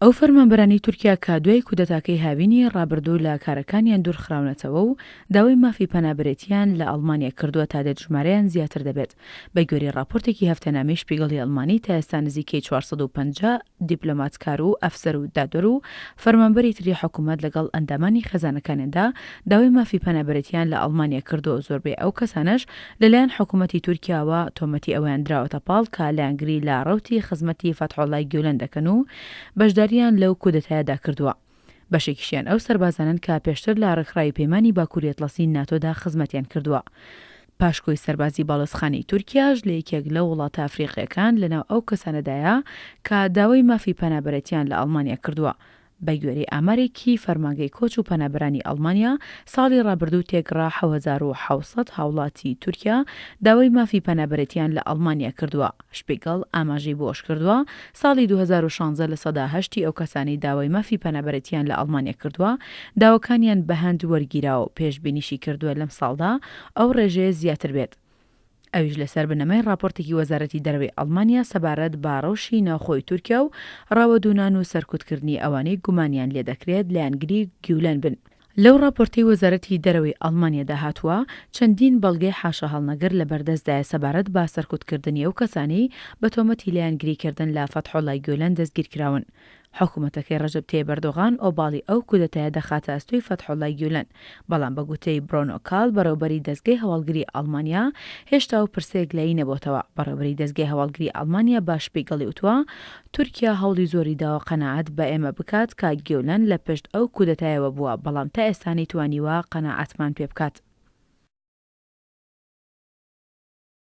ئەو فەرمانبەرانی تورکیا کە دوای کودەتاکەی هاوینی ڕابردوو لە کارەکانیان دوورخراونەتەوە و داوای مافی پەنابەرێتیان لە ئەڵمانیا کردووە تا دەتژمارەیان زیاتر دەبێت. بە گوێرەی راپۆرتێکی هەفتەنامەی شپیگەڵی ئەڵمانی تا ئێستا نزیکەی 450 دیپلۆماتکار و ئەفسەر و دادوەر و فەرمانبەری تری حکوومەت لەگەڵ ئەندامانی خەزانەکانیاندا داوای مافی پەنابەرێتیان لە ئەڵمانیا کردووە. زۆربەی ئەو کەسانەش لەلایەن حکوومەتی تورکیاوە تۆمەتی ئەویان دراوەتە پاڵ کە لایەنگری لە ڕەوتی خزمەتی فەتحوڵای گیولەن دەکەن و بەشداریان لەو کودەتایەدا کردووە. بەشێکیشیان ئەو سەربازانن کە پێشتر لە ڕێکخراوی پەیمانی باکووری ئەتڵەسی ناتۆدا خزمەتیان کردووە. پاشکۆی سەربازی باڵۆزخانەی تورکیاش لە یەکێک لە وڵاتە ئەفریقیەکان لەناو ئەو کەسانەدایە کە داوای مافی پەنابەرێتیان لە ئەڵمانیا کردووە. بە گوێرەی ئامارێکی فەرمانگەی کۆچ و پەنابەرانی ئەڵمانیا ساڵی ڕابردوو تێگڕا 1700 هاوڵاتی تورکیا داوای مافی پەنابەرێتیان لە ئەڵمانیا کردووە. شپێگەڵ ئاماژەی بۆش کردووە ساڵی 2016 لە سەدا هەشتی ئەو کەسانی داوای مافی پەنابەرێتیان لە ئەڵمانیا کردووە داواکانیان بەهەند وەرگیراوە و پێشبینیشی کردووە لەم ساڵدا ئەو ڕێژەیە زیاتر بێت. ئەویش لەسەر بنەمای راپۆرتێکی وەزارەتی دەرەوەی ئەڵمانیا سەبارەت بە ڕەوشی ناوخۆی تورکیا و ڕاوەدونان و سەرکوتکردنی ئەوانەی گومانیان لێ دەکرێت لایەنگری گیولەن بن. لەو راپۆرتەی وەزارەتی دەرەوەی ئەڵمانیادا هاتووە چەندین بەڵگەی حاشە هەڵنەگەر لە بەردەستدایە سەبارەت بە سەرکوتکردنی ئەو کەسانی بە تۆمەتی لایەنگریکردن لە فەتحوڵای گیولەن دەستگیرکراون. حکوومەتەکەی ڕەجەب تاییب ئەردۆغان ئۆباڵی ئەو کودەتایە دەخاتە ئەستۆی فەتحوڵای گیولەن، بەڵام بە گوتەی برۆنۆ کال بەڕێوەبەری دەستگای هەواڵگری ئەڵمانیا هێشتا و پرسێک لای نەبووتەوە. بەڕێوەبەری دەستگای هەواڵگری ئەڵمانیا باش پێگەڵی وتووە تورکیا هەوڵی زۆری داوە قەناعەت بە ئێمە بکات کە گیولەن لە پشت ئەو کودەتایەوە بووە، بەڵام تا ئێستا نەیتوانیوە قەناعەتمان پێ بکات.